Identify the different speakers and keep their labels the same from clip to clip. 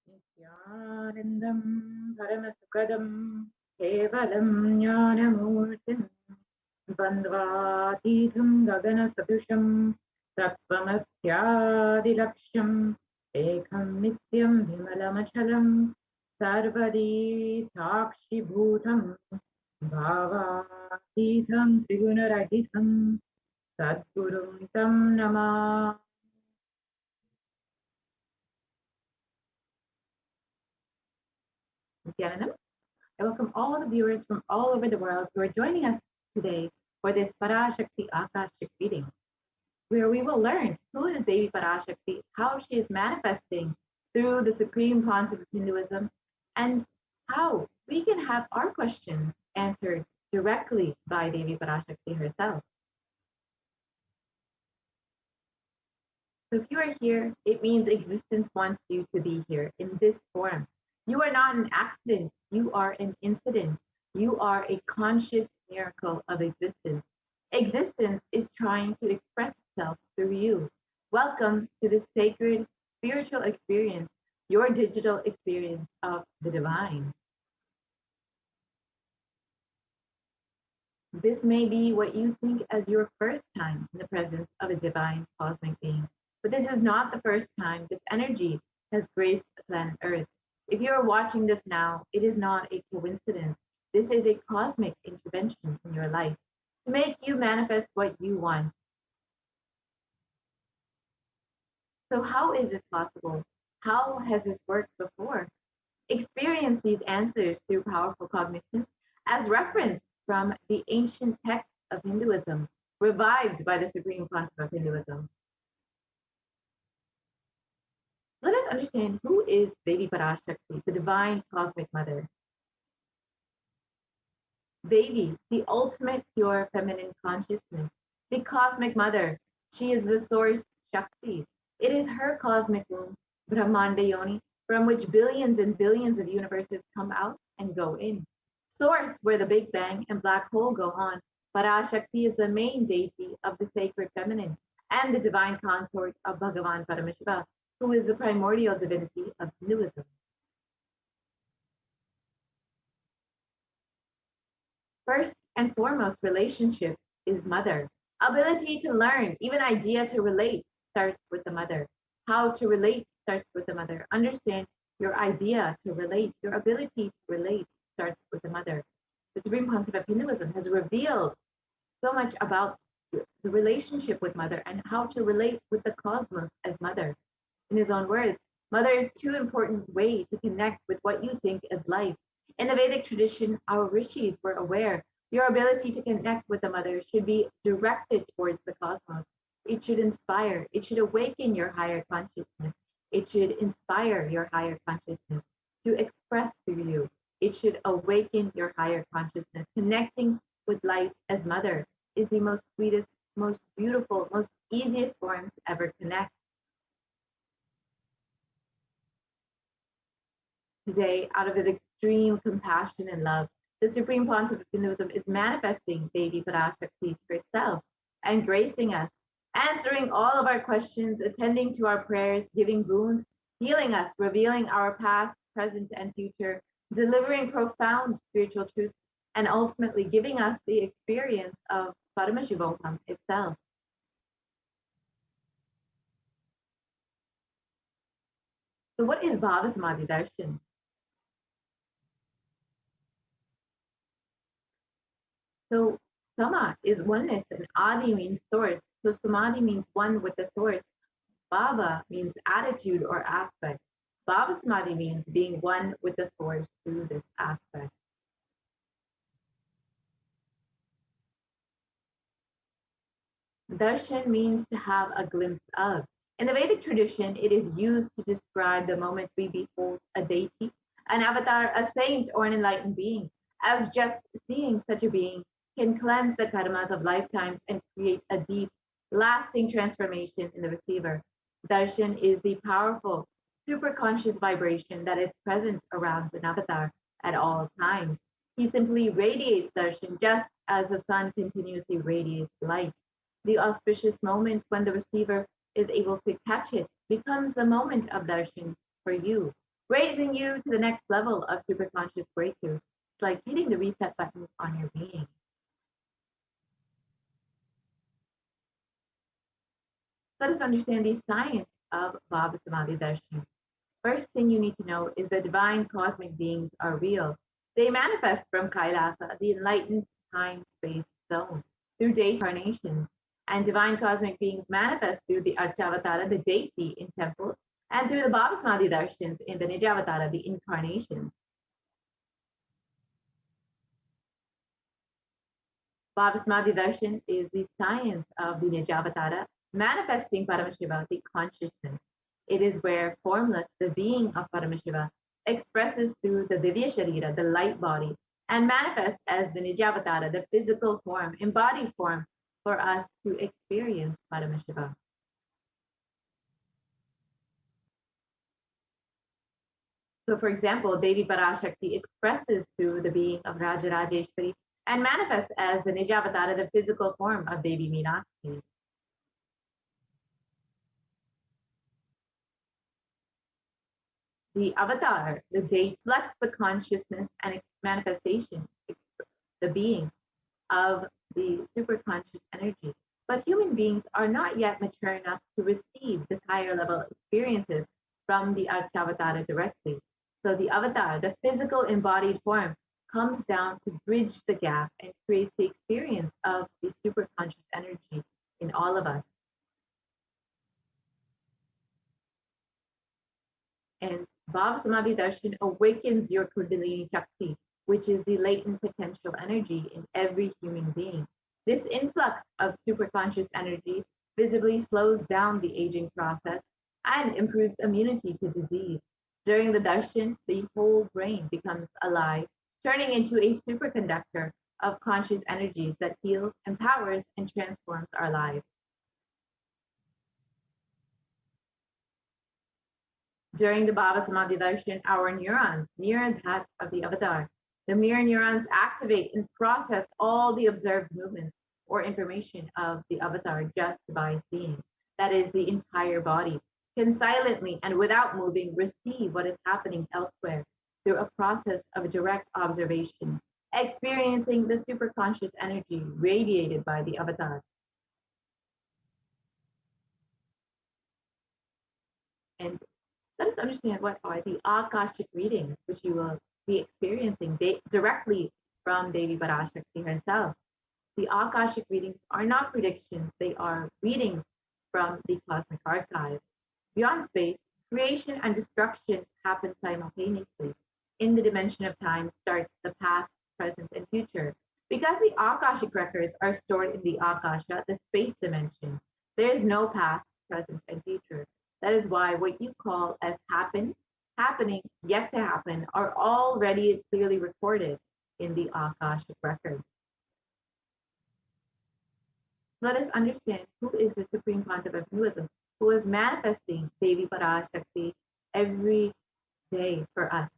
Speaker 1: Nithyanandam Paramashivoham Kevalam Jnanamurtim Bandvatitham Gaganasadusham Tattvamastyadilaksham Ekam Nityam Vimalamachalam Sarvadi Sakshi Bhutam Bhavatitham Trigunarahitam Sadgurum Tam Namah. Nithyanandam. I welcome all the viewers from all over the world who are joining us today for this Parashakti Akashic reading, where we will learn who is Devi Parashakti, how she is manifesting through the supreme concept of Hinduism, and how we can have our questions answered directly by Devi Parashakti herself. So if you are here, it means existence wants you to be here in this form. You are not an accident. You are an incident. You are a conscious miracle of existence. Existence is trying to express itself through you. Welcome to this sacred spiritual experience, your digital experience of the divine. This may be what you think as your first time in the presence of a divine cosmic being. But this is not the first time this energy has graced the planet Earth. If you are watching this now, it is not a coincidence. This is a cosmic intervention in your life to make you manifest what you want. So how is this possible? How has this worked before? Experience these answers through powerful cognition as referenced from the ancient texts of Hinduism, revived by the supreme concept of Hinduism. Let us understand who is Devi Parashakti, the divine cosmic mother. Devi, the ultimate pure feminine consciousness, the cosmic mother. She is the source Shakti. It is her cosmic womb, Brahmanda Yoni, from which billions and billions of universes come out and go in. Source where the Big Bang and black hole go on. Parashakti is the main deity of the sacred feminine and the divine consort of Bhagavan Paramashiva, who is the primordial divinity of Hinduism. First and foremost, relationship is mother. Ability to learn, even idea to relate, starts with the mother. How to relate starts with the mother. Understand your idea to relate, your ability to relate starts with the mother. The supreme concept of Hinduism has revealed so much about the relationship with mother and how to relate with the cosmos as mother. In his own words, mother is too important way to connect with what you think as life. In the Vedic tradition, our rishis were aware your ability to connect with the mother should be directed towards the cosmos. It should inspire, it should awaken your higher consciousness. It should inspire your higher consciousness to express through you. It should awaken your higher consciousness. Connecting with life as mother is the most sweetest, most beautiful, most easiest form to ever connect. Today, out of his extreme compassion and love, the supreme concept of Hinduism is manifesting Devi Parashakti herself and gracing us, answering all of our questions, attending to our prayers, giving boons, healing us, revealing our past, present, and future, delivering profound spiritual truths, and ultimately giving us the experience of Paramashivoham itself. So what is Bhava Samadhi Darshan? So Sama is oneness and Adi means source. So Samadhi means one with the source. Bhava means attitude or aspect. Bhava Samadhi means being one with the source through this aspect. Darshan means to have a glimpse of. In the Vedic tradition, it is used to describe the moment we behold a deity, an avatar, a saint, or an enlightened being, as just seeing such a being can cleanse the karmas of lifetimes and create a deep, lasting transformation in the receiver. Darshan is the powerful, superconscious vibration that is present around an avatar at all times. He simply radiates darshan just as the sun continuously radiates light. The auspicious moment when the receiver is able to catch it becomes the moment of darshan for you, raising you to the next level of superconscious breakthrough. It's like hitting the reset button on your being. Let us understand the science of Bhava Samadhi Darshan. First thing you need to know is that divine cosmic beings are real. They manifest from Kailasa, the enlightened time-space zone, through day incarnations. And divine cosmic beings manifest through the Archavatara, the deity in temples, and through the Bhava Samadhi Darshans in the Nijavatara, the incarnation. Bhava Samadhi Darshan is the science of the Nijavatara, manifesting Paramashiva, the consciousness. It is where formless, the being of Paramashiva, expresses through the Divya Sharira, the light body, and manifests as the Nijavatara, the physical form, embodied form, for us to experience Paramashiva. So, for example, Devi Parashakti expresses through the being of Rajarajeshwari and manifests as the Nijavatara, the physical form of Devi Meenakshi. The avatar, the day, reflects the consciousness and manifestation, the being of the superconscious energy. But human beings are not yet mature enough to receive this higher level experiences from the Archavatara directly. So the avatar, the physical embodied form, comes down to bridge the gap and create the experience of the superconscious energy in all of us. And Bhava Samadhi Darshan awakens your Kundalini Shakti, which is the latent potential energy in every human being. This influx of superconscious energy visibly slows down the aging process and improves immunity to disease. During the darshan, the whole brain becomes alive, turning into a superconductor of conscious energies that heals, empowers, and transforms our lives. During the Bhava Samadhi Darshan, our neurons mirror that of the avatar. The mirror neurons activate and process all the observed movements or information of the avatar just by seeing. That is, the entire body can silently and without moving receive what is happening elsewhere through a process of direct observation, experiencing the superconscious energy radiated by the avatar. And let us understand what are the Akashic readings, which you will be experiencing directly from Devi Parashakti herself. The Akashic readings are not predictions, they are readings from the cosmic archive. Beyond space, creation and destruction happen simultaneously. In the dimension of time starts the past, present, and future. Because the Akashic records are stored in the Akasha, the space dimension, there is no past, present, and future. That is why what you call as happening, yet to happen, are already clearly recorded in the Akashic record. Let us understand who is the Supreme Pontiff of Hinduism, who is manifesting Devi Parashakti every day for us.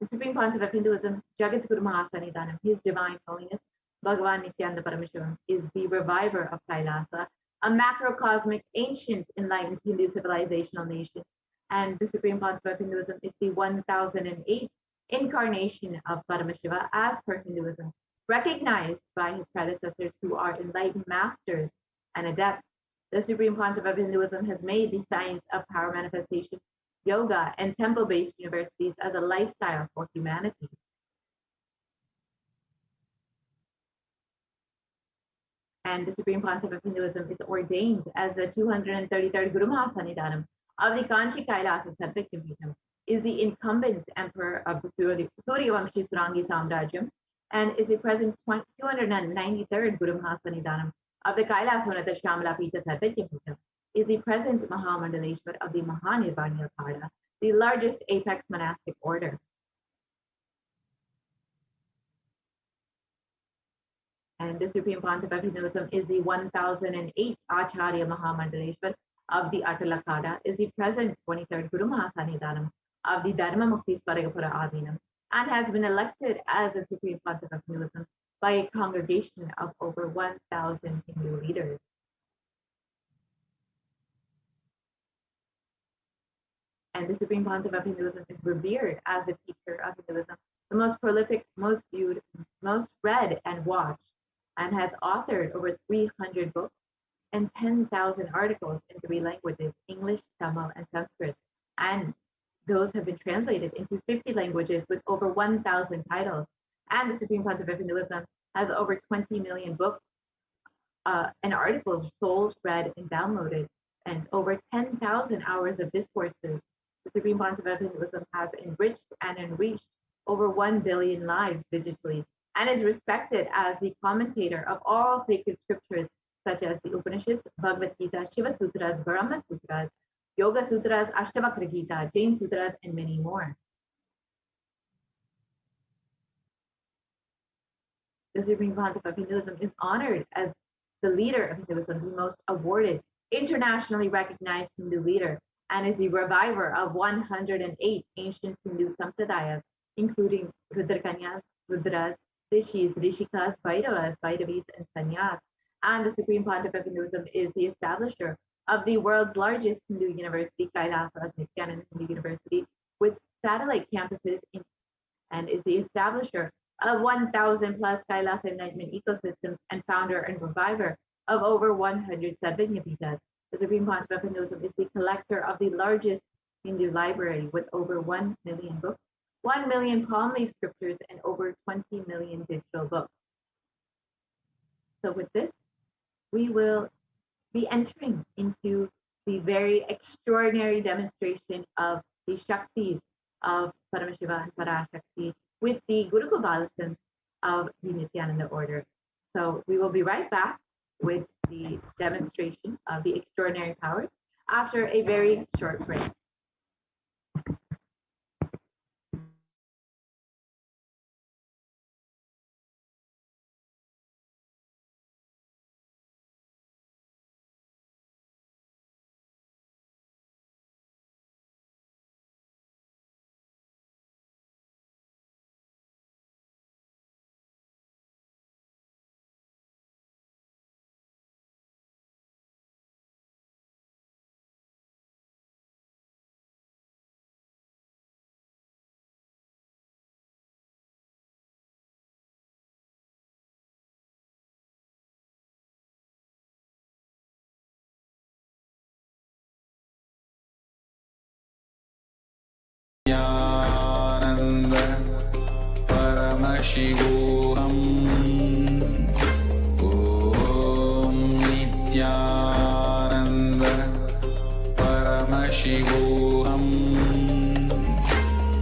Speaker 1: The Supreme Pontiff of Hinduism, Jagat Guru Mahasanidanam, His Divine Holiness, Bhagavan Nithyananda Paramashivam, is the reviver of Kailasa, a macrocosmic, ancient, enlightened Hindu civilizational nation. And the Supreme Pontiff of Hinduism is the 1008th incarnation of Paramashiva as per Hinduism, recognized by his predecessors who are enlightened masters and adepts. The Supreme Pontiff of Hinduism has made the science of power manifestation, yoga, and temple-based universities as a lifestyle for humanity. And the Supreme Pontiff of Hinduism is ordained as the 233rd Guru Mahasanidanam of the Kanchi Kailasa Sarvakyampitham, is the incumbent emperor of the Suryavamshi Surangi Samrajyam, and is the present 293rd Guru Mahasanidanam of the Kailasvanata Shamala Pita Sarvakyampitham, is the present Mahamandaleshwar of the Mahanirvana Pada, the largest apex monastic order. And the Supreme Pontiff of Hinduism is the 1008th Acharya Mahamandaleshwar of the Atalakada, is the present 23rd Guru Mahasanidanam of the Dharma Mukti Swaragapura Adinam, and has been elected as the Supreme Pontiff of Hinduism by a congregation of over 1,000 Hindu leaders. And the Supreme Pontiff of Hinduism is revered as the teacher of Hinduism, the most prolific, most viewed, most read and watched, and has authored over 300 books and 10,000 articles in 3 languages, English, Tamil, and Sanskrit. And those have been translated into 50 languages with over 1,000 titles. And the Supreme Pontiff of Hinduism has over 20 million books and articles sold, read, and downloaded, and over 10,000 hours of discourses. The Supreme Pontiff of Hinduism has enriched and enriched over 1 billion lives digitally, and is respected as the commentator of all sacred scriptures, such as the Upanishads, Bhagavad Gita, Shiva Sutras, Brahma Sutras, Yoga Sutras, Ashtavakra Gita, Jain Sutras, and many more. The Supreme Pontiff of Hinduism is honored as the leader of Hinduism, the most awarded, internationally recognized Hindu leader, and is the reviver of 108 ancient Hindu sampradayas, including Rudrakanyas, Rudras, Rishis, Rishikas, Bhairavas, Bhairavis, and Sanyas. And the Supreme Pontiff of Hinduism is the establisher of the world's largest Hindu university, HDH Nithyananda Hindu University, with satellite campuses and is the establisher of 1,000 plus Kailasa enlightenment ecosystems and founder and reviver of over 100 Sadvijnapitas. The Supreme Pontiff of Hinduism is the collector of the largest Hindu library with over 1 million books, 1 million palm leaf scriptures, and over 20 million digital books. So with this, we will be entering into the very extraordinary demonstration of the Shaktis of Paramashiva and Parashakti with the Guru Gopalisms of the Nithyananda order. So we will be right back with the demonstration of the extraordinary powers after a very short break.
Speaker 2: Nithyananda Paramashivoham. Om Nithyananda Paramashivoham.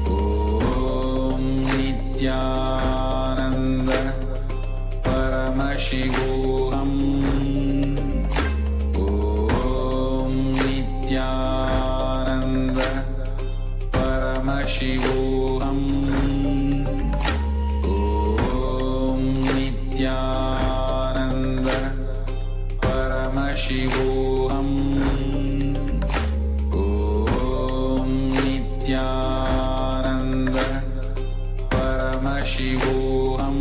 Speaker 2: Om Nithyananda Paramashivoham. Om Nithyananda Paramashivoham. Om Nithyananda Paramashivoham. Om Nithyananda Paramashivoham. Om Nithyananda Paramashivoham.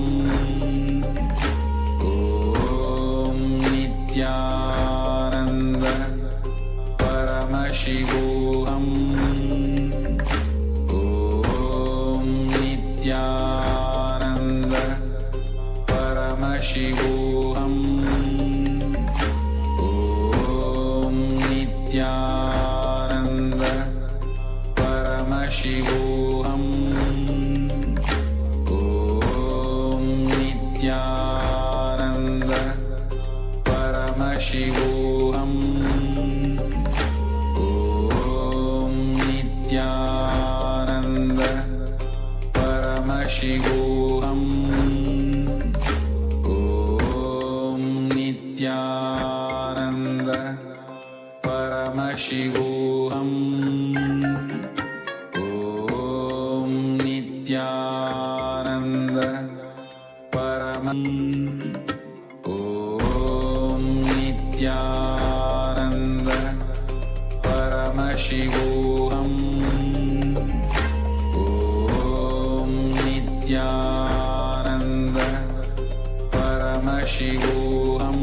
Speaker 2: Nithyananda Paramashivoham. Om Nithyananda Paramashivoham. Om Nithyananda Paramashivoham. Om Nithyananda Paramashivoham. Om Nithyananda Paramashivoham. Om Nithyananda Om Nithyananda Paramashivoham. Om Nithyananda Paramashivoham.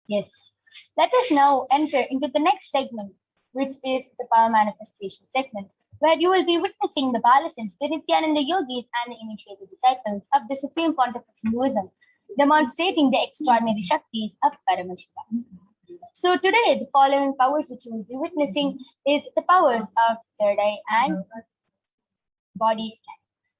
Speaker 3: Yes. Let us now enter into the next segment, which is the power manifestation segment, where you will be witnessing the Balasins, the Nithyananda yogis, and the initiated disciples of the Supreme Pontiff of Hinduism, demonstrating the extraordinary Shaktis of Paramashiva. So today, the following powers which you will be witnessing is the powers of third eye and body scan.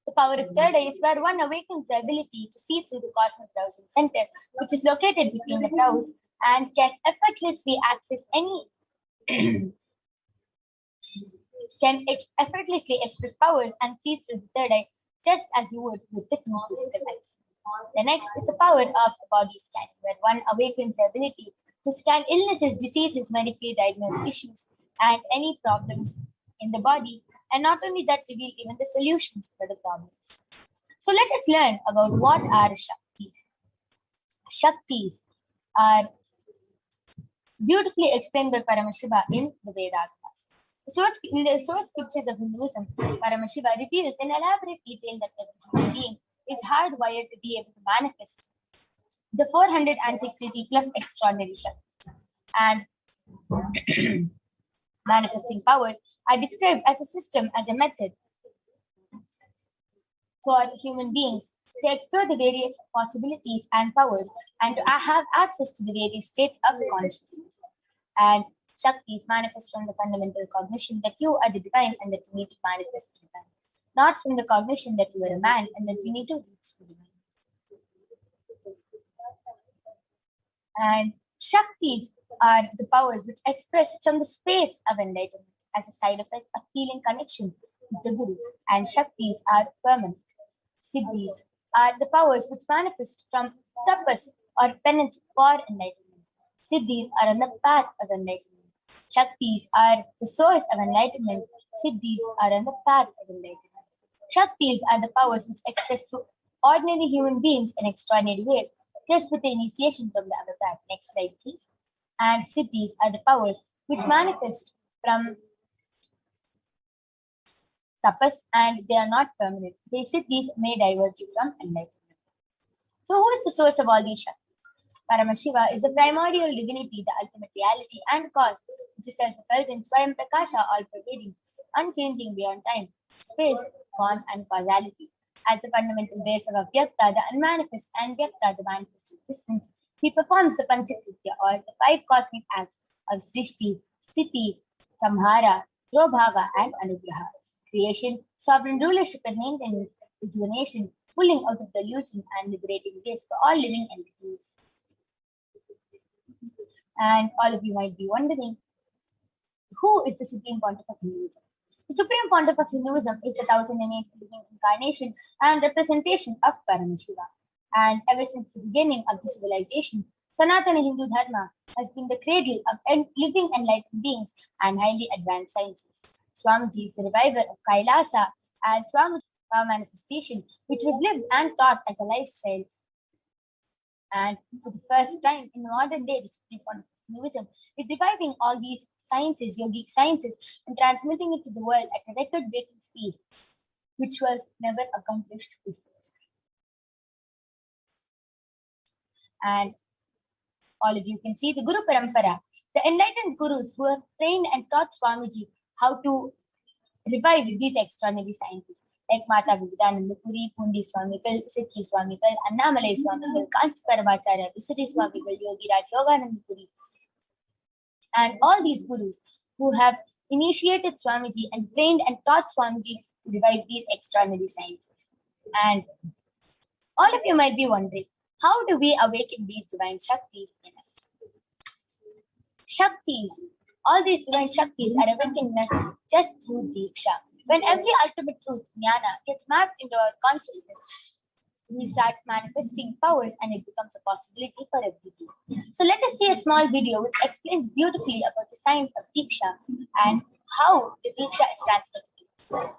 Speaker 3: The power of third eye is where one awakens the ability to see through the cosmic browsing center, which is located between the brows, and can effortlessly access any effortlessly express powers and see through the third eye just as you would with the two physical eyes. The next is the power of body scan, where one awakens the ability to scan illnesses, diseases, medically diagnosed issues, and any problems in the body, and not only that, reveal even the solutions for the problems. So let us learn about what are Shaktis. Shaktis are beautifully explained by Paramashiva in the Vedas. In the source scriptures of Hinduism, Paramashiva reveals in elaborate detail that every human being is hardwired to be able to manifest the 463 plus extraordinary Shaktis. And manifesting powers are described as a system, as a method for human beings to explore the various possibilities and powers and to have access to the various states of consciousness. And Shaktis manifest from the fundamental cognition that you are the divine and that you need to manifest the divine, not from the cognition that you are a man and that you need to reach the divine. And Shaktis are the powers which express from the space of enlightenment as a side effect of feeling connection with the Guru, and Shaktis are permanent. Siddhis are the powers which manifest from tapas or penance for enlightenment. Siddhis are on the path of enlightenment. Shaktis are the source of enlightenment. Siddhis are on the path of enlightenment. Shaktis are the powers which express through ordinary human beings in extraordinary ways, just with the initiation from the avatar. Next slide, please. And Siddhis are the powers which manifest from tapas and they are not permanent. The Siddhis may divert you from enlightenment. So, who is the source of all these Shaktis? Paramashiva is the primordial divinity, the ultimate reality and cause, which is self-effulgent, Swayam Prakasha, all-pervading, unchanging beyond time, space, form, and causality. As the fundamental base of Avyakta, the unmanifest, and Vyakta, the manifest existence, he performs the Panchakritya, or the five cosmic acts of Srishti, Sthiti, Samhara, Drobhava, and Anugraha. Creation, sovereign rulership and maintenance, rejuvenation, pulling out of delusion, and liberating grace for all living entities. And all of you might be wondering, who is the Supreme Pontiff of Hinduism? The Supreme Pontiff of Hinduism is the 1008th living incarnation and representation of Paramashiva. And ever since the beginning of the civilization, Sanatana Hindu Dharma has been the cradle of living enlightened beings and highly advanced sciences. Swamiji is the reviver of Kailasa and Swamiji power manifestation, which was lived and taught as a lifestyle. And for the first time in modern day, the Supreme Pontiff of Hinduism is reviving all these sciences, yogic sciences, and transmitting it to the world at a record-breaking speed, which was never accomplished before. And all of you can see the Guru Parampara, the enlightened gurus who have trained and taught Swamiji how to revive these extraordinary sciences, like Mata Vivekananda Puri, Pundi Swamikal, Siddhi Swamikal, Annamalai Swamikal, Kanchi Paramacharya, Visari Swamikal, Yogi Raj Yogananda Puri, and all these gurus who have initiated Swamiji and trained and taught Swamiji to revive these extraordinary sciences. And all of you might be wondering, how do we awaken these divine Shaktis in us? Shaktis, all these divine Shaktis are awakened in us just through Diksha. When every ultimate truth, Jnana, gets mapped into our consciousness, we start manifesting powers and it becomes a possibility for everything. So let us see a small video which explains beautifully about the science of Diksha and how the Diksha is transmitted.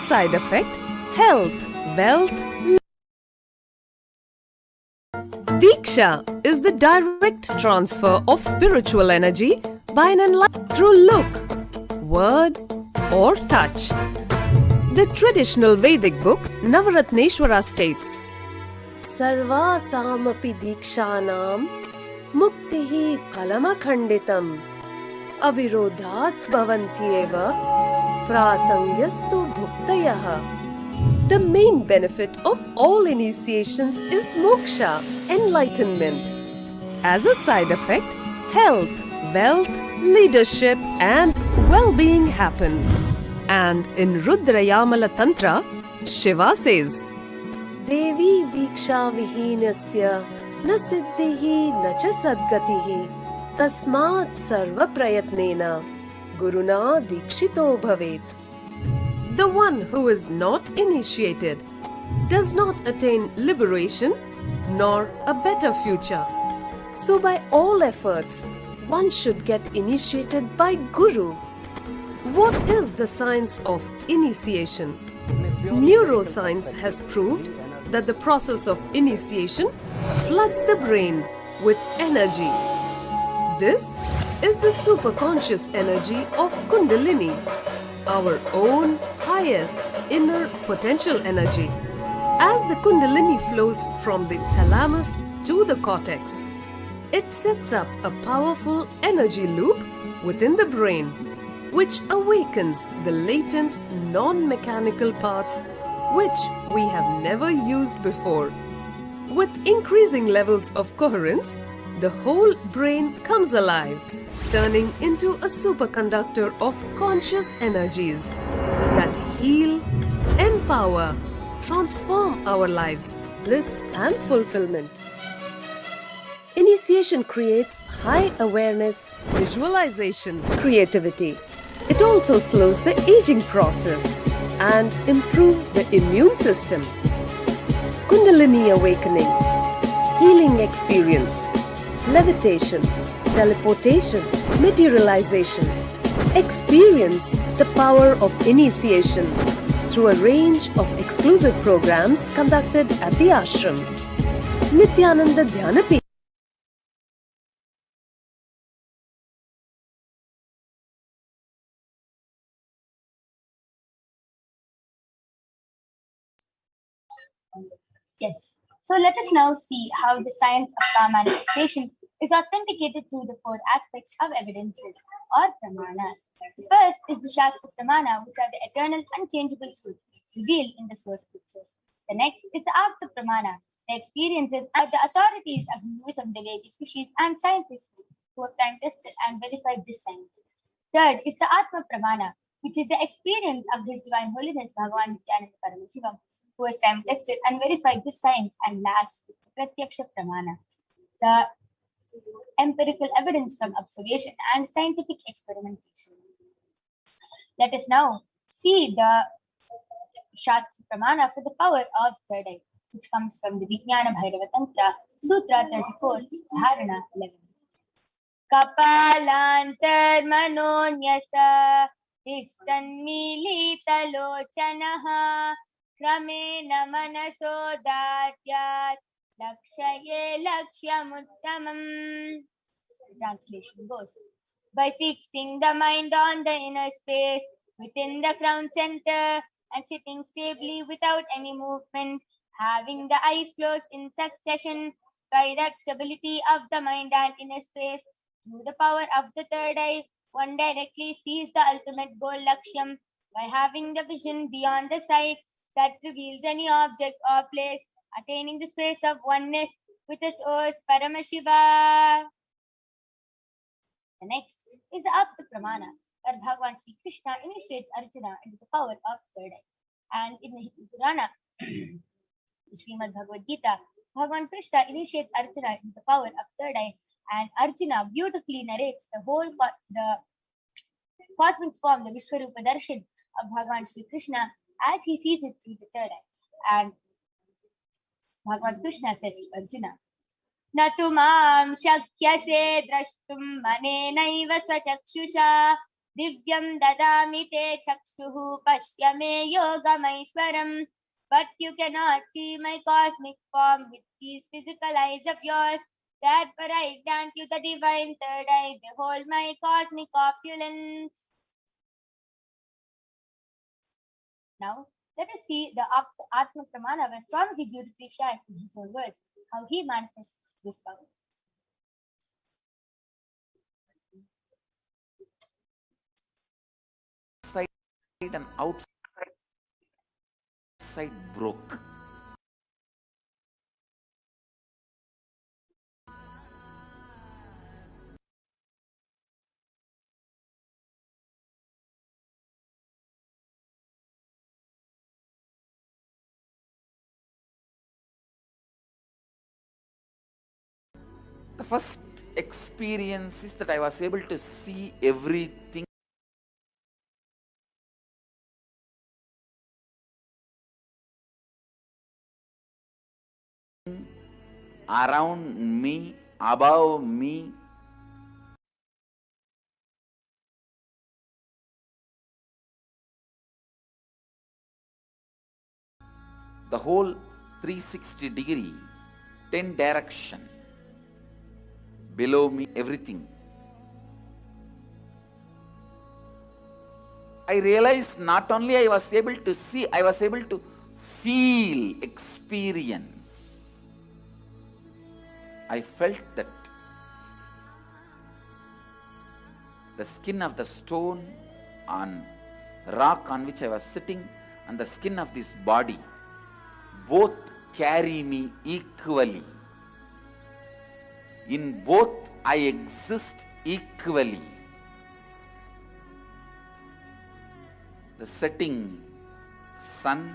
Speaker 4: side effect, health, wealth. Diksha is the direct transfer of spiritual energy by an enlightened through look, word, or touch. The traditional Vedic book Navaratneshwara states, Sarva samapi dikshanam muktihi phalamakhanditam avirodhat bhavantyeva prasangyastu bhuktayah. The main benefit of all initiations is moksha, enlightenment. As a side effect, health, wealth, leadership, and well-being happen. And in Rudrayamala Tantra, Shiva says, Devi Diksha Vihinasya na siddhihi na cha sadgatihi tasmat sarva prayatnena guruna dikshito bhavet. The one who is not initiated does not attain liberation nor a better future. So by all efforts, one should get initiated by Guru. What is the science of initiation? Neuroscience has proved that the process of initiation floods the brain with energy. This is the superconscious energy of Kundalini, our own highest inner potential energy. As the Kundalini flows from the thalamus to the cortex, it sets up a powerful energy loop within the brain, which awakens the latent non-mechanical parts which we have never used before. With increasing levels of coherence, the whole brain comes alive, turning into a superconductor of conscious energies that heal, empower, transform our lives, bliss and fulfillment. Initiation creates high awareness, visualization, creativity. It also slows the aging process and improves the immune system. Kundalini awakening, healing experience, levitation, teleportation, materialization. Experience the power of initiation through a range of exclusive programs conducted at the ashram. Nithyananda Dhyana
Speaker 3: Yes. So let us now see how the science of power manifestation is authenticated through the four aspects of evidences or pramanas. The first is the Shastra Pramana, which are the eternal, unchangeable truths revealed in the source scriptures. The next is the Apta Pramana, the experiences of the authorities of Hinduism, the Vedic rishis, and scientists who have time tested and verified this science. Third is the Atma Pramana, which is the experience of His Divine Holiness Bhagavan Nithyananda Paramashivam, who has time tested and verified this science. And last is the Pratyaksha Pramana, the empirical evidence from observation and scientific experimentation. Let us now see the Shastra Pramana for the power of third eye, which comes from the Vijnana Bhairava Tantra, Sutra 34, Dharana 11. Kapalantar manonyasa tishtanmilitalochanaha kramena manasodatyat lakshaye lakshyamuttamam. Translation goes, by fixing the mind on the inner space within the crown center and sitting stably without any movement, having the eyes closed in succession, by that stability of the mind and inner space, through the power of the third eye, one directly sees the ultimate goal Lakshyam by having the vision beyond the sight that reveals any object or place, attaining the space of oneness with the source Paramashiva. The next is the Apta Pramana, where Bhagavan Sri Krishna initiates Arjuna into the power of third eye. And in the Purana, Srimad Bhagavad Gita, Bhagavan Krishna initiates Arjuna into the power of third eye, and Arjuna beautifully narrates the cosmic form, the Vishwarupa Darshan of Bhagavan Sri Krishna as he sees it through the third eye. And Bhagavan Krishna says to Arjuna, Natumam shakyase drashtum manenaiva swachakshusha Divyam dadami te chakshuhu pashya me yogamaishwaram. But you cannot see my cosmic form with these physical eyes of yours. That for I grant you the divine third eye. Behold my cosmic opulence. Now, let us see the Atma Pramana where Swamiji beautifully shares in his own words how he manifests this power.
Speaker 5: Inside and outside broke. The first experience is that I was able to see everything around me, above me. The whole 360-degree, 10 direction, below me, everything. I realized not only I was able to see, I was able to feel, experience. I felt that the skin of the stone on rock on which I was sitting and the skin of this body both carry me equally. In both I exist equally. The setting sun,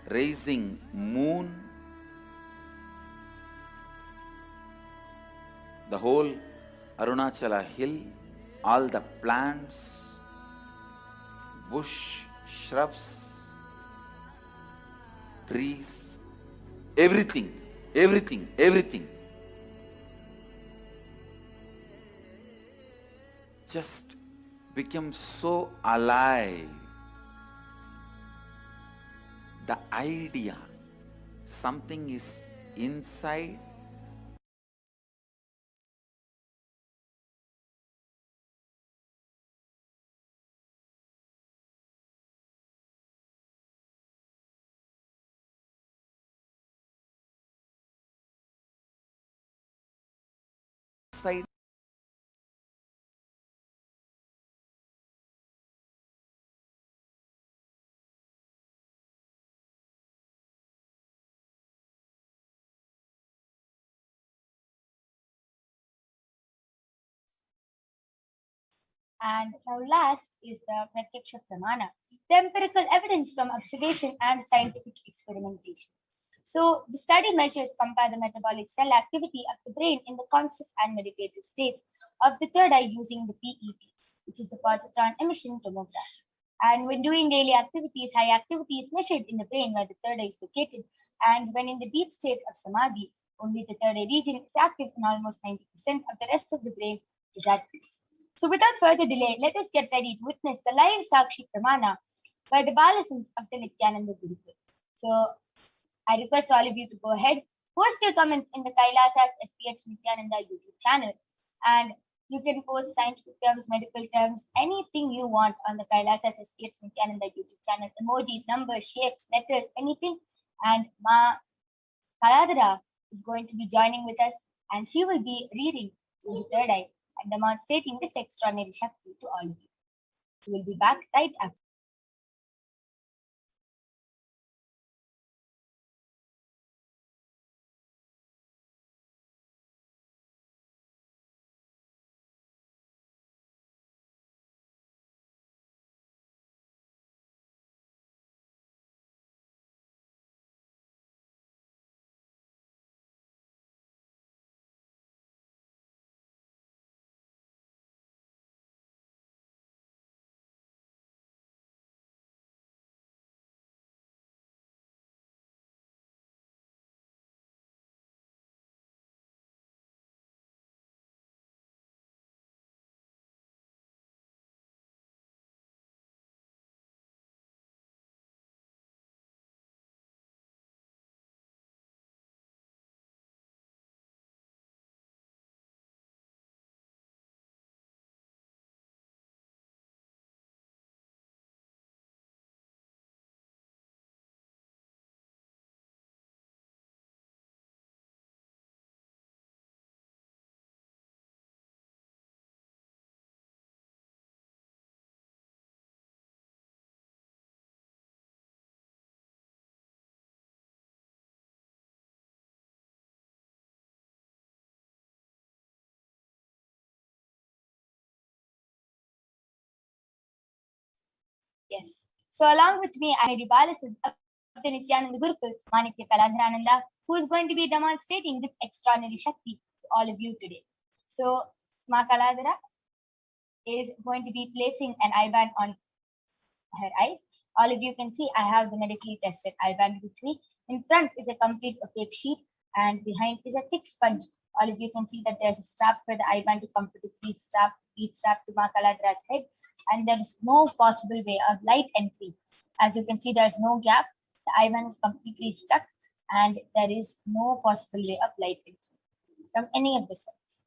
Speaker 5: rising moon, the whole Arunachala hill, all the plants, bush, shrubs, trees, everything, everything, everything. Just became so alive. The idea, something is inside, inside.
Speaker 3: And now last is the Pratyaksha Pramana, the empirical evidence from observation and scientific experimentation. So the study measures compare the metabolic cell activity of the brain in the conscious and meditative states of the third eye using the PET, which is the positron emission tomograph. And when doing daily activities, high activity is measured in the brain where the third eye is located. And when in the deep state of samadhi, only the third eye region is active and almost 90% of the rest of the brain is at peace. So without further delay, let us get ready to witness the live Sakshi Pramana by the Balasons of the Nithyananda Gurukul. So I request all of you to go ahead, post your comments in the Kailasa's HDH Nithyananda YouTube channel, and you can post scientific terms, medical terms, anything you want on the Kailasa's HDH Nithyananda YouTube channel, emojis, numbers, shapes, letters, anything. And Ma Kaladara is going to be joining with us, and she will be reading through the third eye and demonstrating this extraordinary Shakti to all of you. We will be back right after. Yes. So along with me, I am Ribalasad of the Nithyananda Gurukul, Manitya Kaladharananda, who is going to be demonstrating this extraordinary Shakti to all of you today. So Ma Kaladhara is going to be placing an eye band on her eyes. All of you can see I have the medically tested eye band with me. In front is a complete opaque sheet and behind is a thick sponge. All of you can see that there's a strap for the eye band to comfortably strap to Ma Kaladhara's head, and there is no possible way of light entry. As you can see, there's no gap. The eye band is completely stuck and there is no possible way of light entry from any of the sides.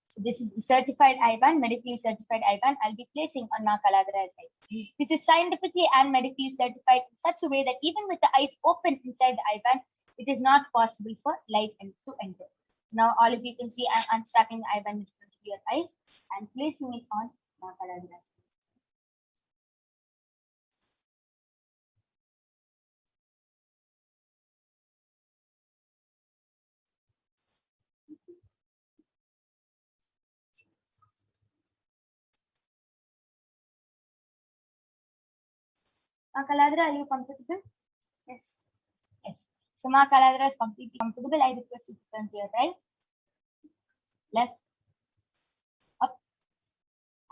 Speaker 3: So this is the certified eye band, medically certified eye band I'll be placing on Ma Kaladhara's eyes. This is scientifically and medically certified in such a way that even with the eyes open inside the eye band, it is not possible for light to enter. Now all of you can see I'm unstrapping the eye band in front of your eyes and placing it on Ma Kaladhara's eyes. Ma Kaladhara, are you comfortable? Yes. Yes. So Ma Kaladhara is completely comfortable. I request you to turn to your right, left, up,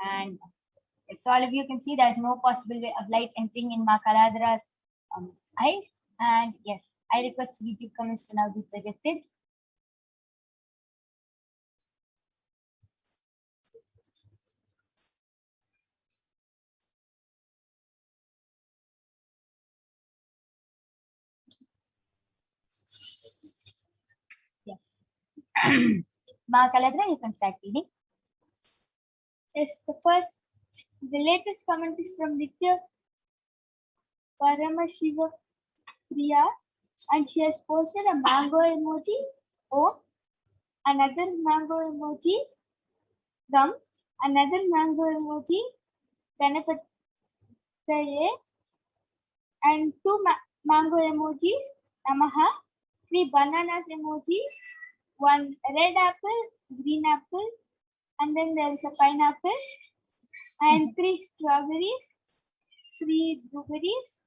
Speaker 3: and so all of you can see there's no possible way of light entering in Ma Kaladhara's eyes. And yes, I request YouTube comments to now be projected. Yes. Ma Kaladhara, you can start reading. Yes, the latest comment is from Nithya Paramashivoham, and she has posted a mango emoji, another mango emoji, gum, another mango emoji, Ganapataye, and two mango emojis, Namaha, 3 bananas emojis, 1 red apple, green apple, and then there is a pineapple, and 3 strawberries, 3 blueberries,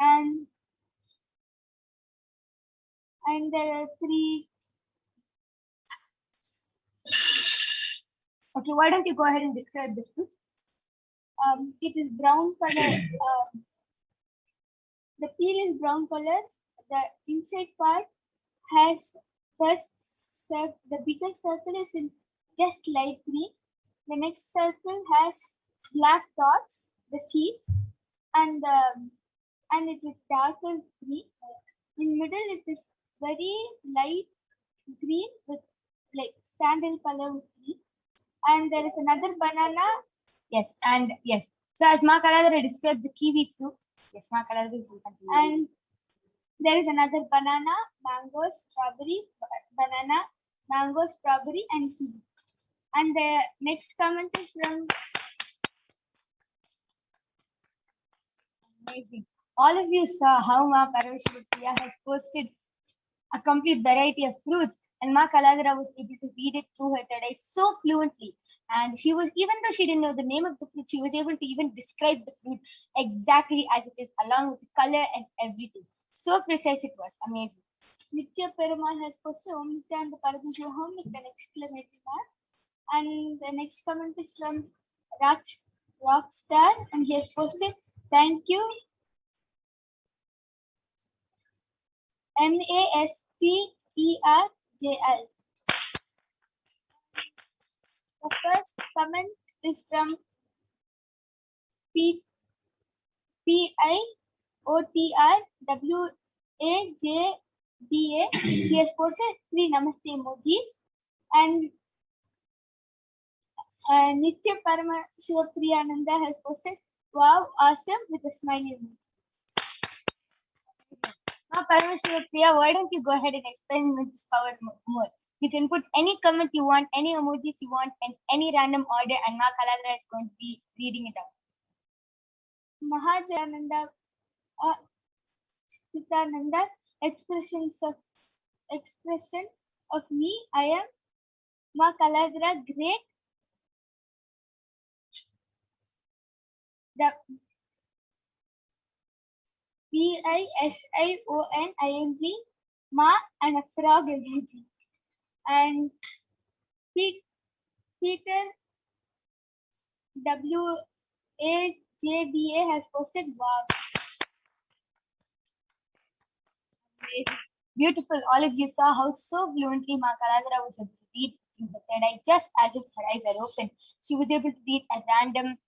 Speaker 3: and there are 3. Okay, why don't you go ahead and describe this fruit? It is brown color. The peel is brown color. The inside part has the biggest circle is in just light green. The next circle has black dots, the seeds, and it is darker green. In middle, it is very light green with like sandal color with green. And there is another banana. Yes, and yes. So as Ma Kaladhara described the kiwi fruit. Yes, Ma Kaladhara will continue. And there is another banana, mango, strawberry, banana, mango, strawberry, and kiwi. And the next comment is from amazing. All of you saw how Ma Parashakti has posted a complete variety of fruits, and Ma Kaladhara was able to read it through her third eye so fluently. And she was, even though she didn't know the name of the fruit, she was able to even describe the fruit exactly as it is, along with the color and everything. So precise it was. Amazing. Nitya Perumal has posted Om Nithyananda Paramashivam with an exclamation mark. And the next comment is from Rockstar, and he has posted, thank you, MASTERJL. The first comment is from PIOTRWAJDA. He has posted 3 namaste emojis, and Nithya Paramashivoham has posted wow, awesome with a smiley emoji. Now, Paramashivoham, why don't you go ahead and explain with this power more? You can put any comment you want, any emojis you want, and any random order, and Ma Kaladhara is going to be reading it out. Mahajananda Stitananda expression of me, I am Ma Kaladra, great. The Pisioning, Ma and a frog emoji. And Peter WAJBA has posted wow. Amazing. Beautiful. All of you saw how so fluently Ma Kaladra was able to read through the third eye, just as if her eyes are open. She was able to read a random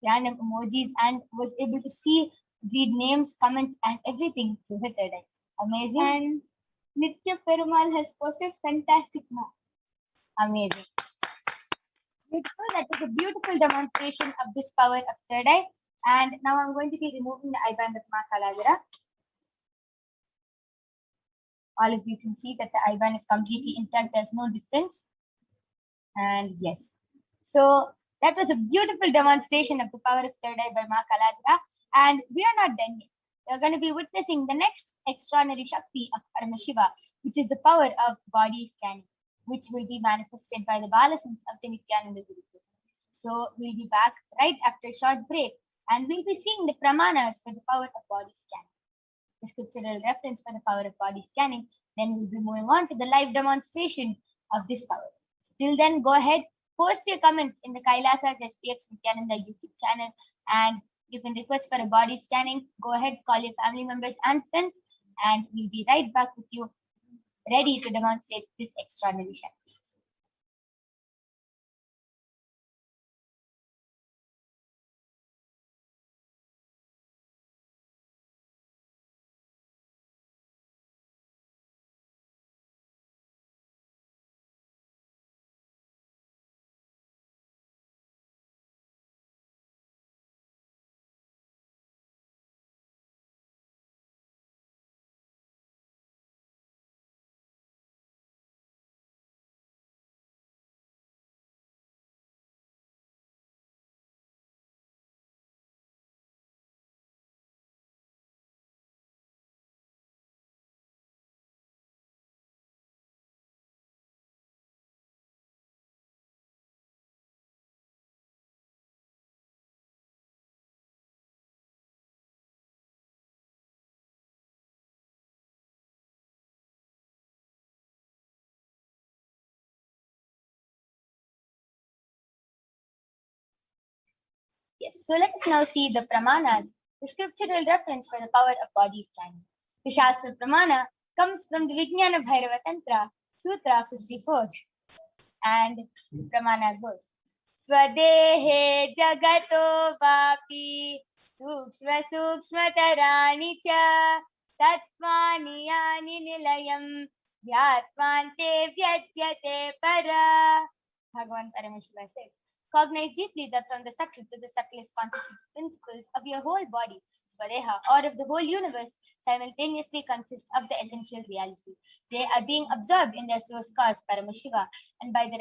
Speaker 3: emojis and was able to read names, comments, and everything through her third eye. Amazing. And Nitya Perumal has posted fantastic Ma. Amazing. Beautiful. That was a beautiful demonstration of this power of third eye. And now I'm going to be removing the eye band of Ma Kaladra. All of you can see that the eye band is completely intact. There's no difference. And yes. So that was a beautiful demonstration of the power of third eye by Ma Kaladra. And we are not done yet. We're going to be witnessing the next extraordinary Shakti of Paramashiva, which is the power of body scanning, which will be manifested by the Balasans of the Nithyananda Gurukul. So we'll be back right after a short break, and we'll be seeing the pramanas for the power of body scanning, the scriptural reference for the power of body scanning. Then we'll be moving on to the live demonstration of this power. Till then, go ahead, post your comments in the Kailasa's SPX Nithyananda YouTube channel, and you can request for a body scanning. Go ahead, call your family members and friends, and we'll be right back with you, ready to demonstrate this extraordinary Shakti. Yes, so let us now see the pramanas, the scriptural reference for the power of body scanning. The Shastra Pramana comes from the Vijnana Bhairava Tantra, Sutra 54. And the Pramana goes, Swadehe Jagato Vapi Sukshma Sukshma Tarani Cha Tatvani Yani Nilayam Dhyatmante Vyajyate Para. Bhagavan Paramashiva says, cognize deeply that from the subtle to the subtlest constituted principles of your whole body, Swadeha, or of the whole universe, simultaneously consist of the essential reality. They are being absorbed in their source cause, Paramashiva, and by the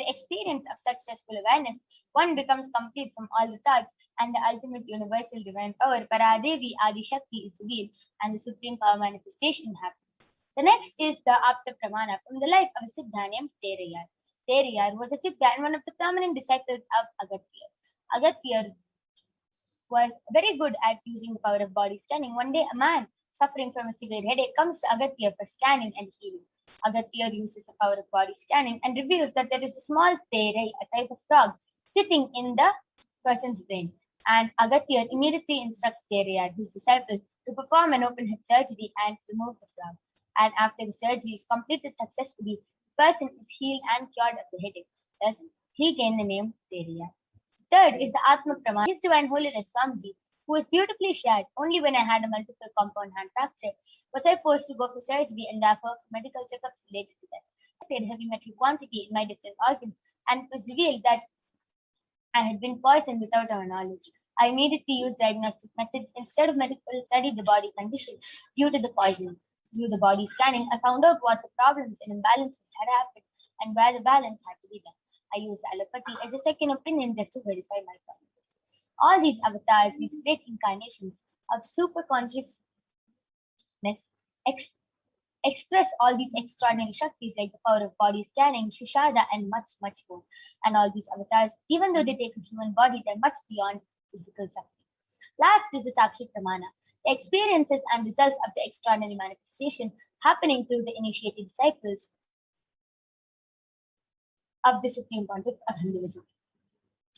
Speaker 3: experience of such restful awareness, one becomes complete from all the thoughts, and the ultimate universal divine power, Paradevi Adi Shakti, is revealed, and the supreme power manifestation happens. The next is the Apta Pramana from the life of a Siddha named Terayar. Terayar was a Siddha and one of the prominent disciples of Agastya. Agastya was very good at using the power of body scanning. One day, a man suffering from a severe headache comes to Agastya for scanning and healing. Agastya uses the power of body scanning and reveals that there is a small terai, a type of frog, sitting in the person's brain. And Agastya immediately instructs Terayar, his disciple, to perform an open head surgery and remove the frog. And after the surgery is completed successfully, the person is healed and cured of the headache. Thus, he gained the name Terayar. Third is the Atma Pramana. His Divine Holiness Swamiji, who was beautifully shared. Only when I had a multiple compound hand fracture was I forced to go for surgery and therefore for medical checkups related to that. I had heavy metal quantity in my different organs, and it was revealed that I had been poisoned without our knowledge. I immediately used diagnostic methods instead of medical, studied the body condition due to the poisoning. Through the body scanning, I found out what the problems and imbalances had happened and where the balance had to be done. I used allopathy as a second opinion just to verify my findings. All these avatars, these great incarnations of super consciousness, express all these extraordinary Shaktis like the power of body scanning, Shushada, and much, much more. And all these avatars, even though they take a human body, they're much beyond physical suffering. Last is the Sakshi Pramana, the experiences and results of the extraordinary manifestation happening through the initiated disciples of the Supreme Pontiff of Hinduism.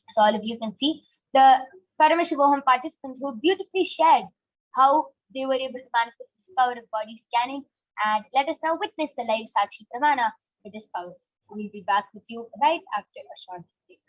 Speaker 3: So all of you can see the Paramashivoham participants who beautifully shared how they were able to manifest this power of body scanning. And let us now witness the live Sakshi Pramana with this power. So we'll be back with you right after a short break.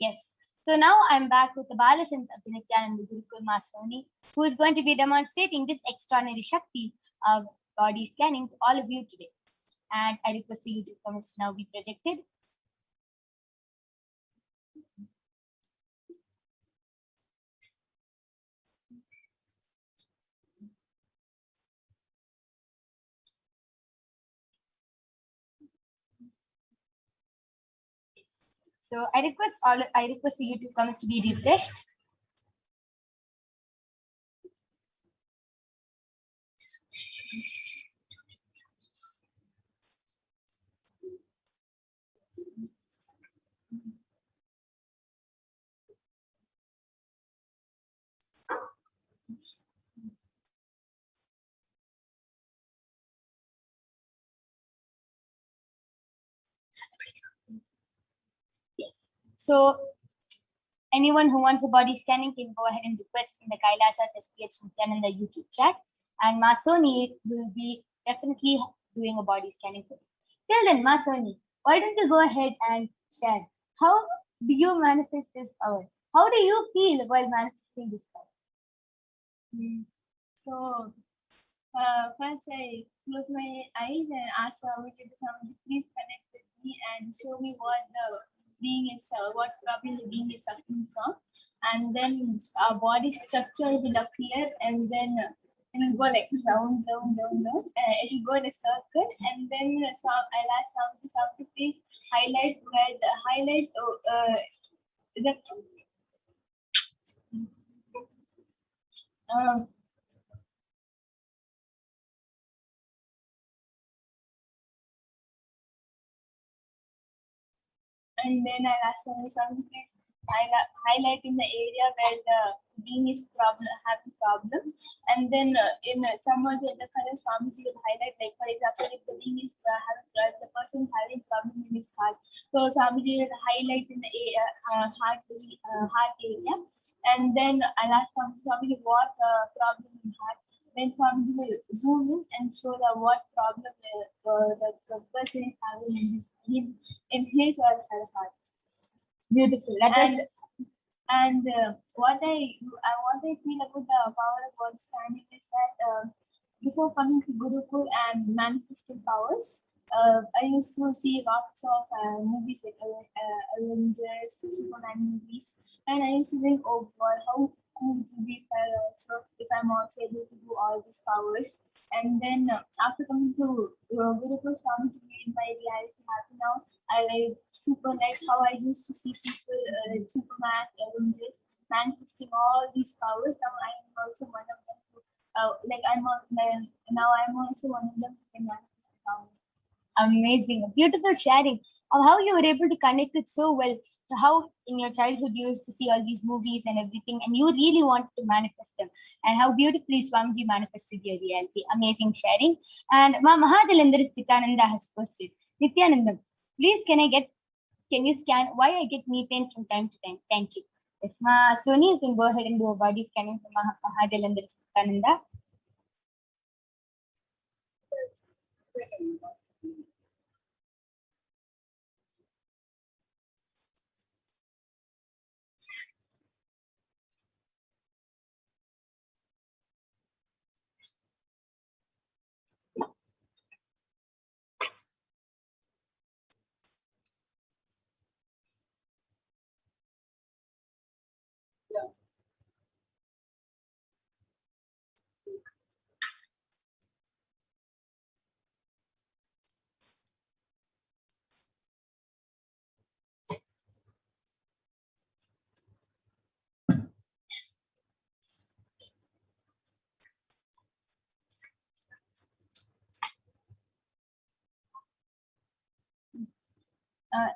Speaker 3: Yes. So now I'm back with the Balasant of the Nithyananda Gurukul Masoni, who is going to be demonstrating this extraordinary Shakti of body scanning to all of you today. And I request the YouTube comments to now be projected. So I request the YouTube comments to be refreshed. Yes. So anyone who wants a body scanning can go ahead and request in the Kailasa's HDH Nithyananda YouTube chat, and Masoni will be definitely doing a body scanning for you. Till then, Masoni, why don't you go ahead and share how do you manifest this power? How do you feel while manifesting this power?
Speaker 6: So first I close my eyes and ask Swami to please connect with me and show me what the being is, what problem the being is suffering from, and then our body structure will appear, and then it will go like round. It will go in a circle, and then I'll ask Swami to please highlight where the and then I'll ask Swami please highlight in the area where the being is having problem, and then in some of the color Swami will highlight, like for example, if the being is the person having problem in his heart, so Swami will highlight in the heart area, and then I'll ask Swami what problem in heart. Then Swami will zoom in and show the what problem the person is having in his or her heart.
Speaker 3: Beautiful.
Speaker 6: And what I feel about the power of body scanning is that before coming to Gurukul and manifesting powers, I used to see lots of movies like Avengers, Superman movies, and I used to think, oh boy, how cool it would be if I'm also able to do all these powers. And then after coming to Gurukul Swami to me in my reality happy now, I like super like how I used to see people like Superman, Avengers, manifesting all these powers. Now I am also one of them. Now I'm also one of them who can manifest power.
Speaker 3: Amazing. A beautiful sharing of how you were able to connect it so well to how in your childhood you used to see all these movies and everything, and you really wanted to manifest them, and how beautifully Swamiji manifested your reality. Amazing sharing. And Ma Mahadalendra Sthitananda has posted, Nithyanandam, please can you scan why I get knee pains from time to time? Thank you. Yes, Ma Soni, you can go ahead and do a body scanning for Mahadalendra Sthitananda.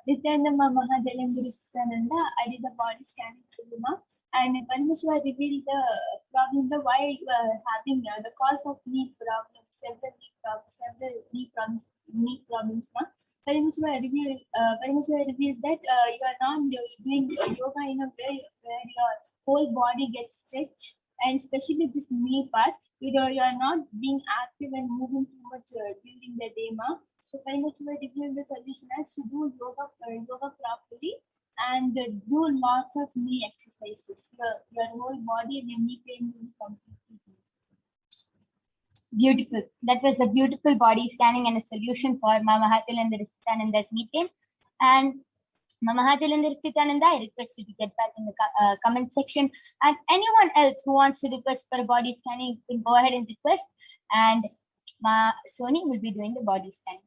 Speaker 6: Nithyananda Mahadalendra, I did the body scanning for Luma, and Paramashiva revealed the problem, the why you are having the cause of knee problems, several knee problems. Paramashiva revealed that you are not doing yoga in a way where your whole body gets stretched, and especially this knee part, you are not being active and moving too much during the day, ma. So very much by reviewing the solution as to do yoga properly and do lots of knee exercises. Your whole body and your knee pain will be completely healed.
Speaker 3: Beautiful. That was a beautiful body scanning and a solution for Mama Hatilendra Sthitananda's knee pain. And Mama Hatilendra Sthitananda, I request you to get back in the comment section. And anyone else who wants to request for a body scanning, can go ahead and request. And Ma Soni will be doing the body scanning.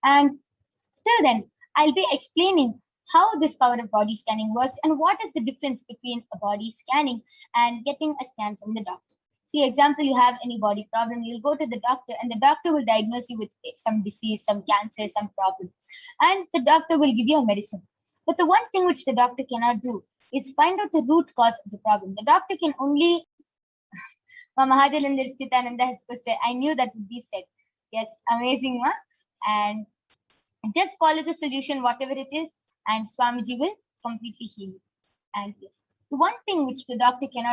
Speaker 3: And till then, I'll be explaining how this power of body scanning works and what is the difference between a body scanning and getting a scan from the doctor. See, example, you have any body problem, you'll go to the doctor and the doctor will diagnose you with some disease, some cancer, some problem. And the doctor will give you a medicine. But the one thing which the doctor cannot do is find out the root cause of the problem. The doctor can only... Mahadalendra Sthitananda has said, I knew that would be said. Yes, amazing, ma. And just follow the solution, whatever it is, and Swamiji will completely heal you. And yes, the one thing which the doctor cannot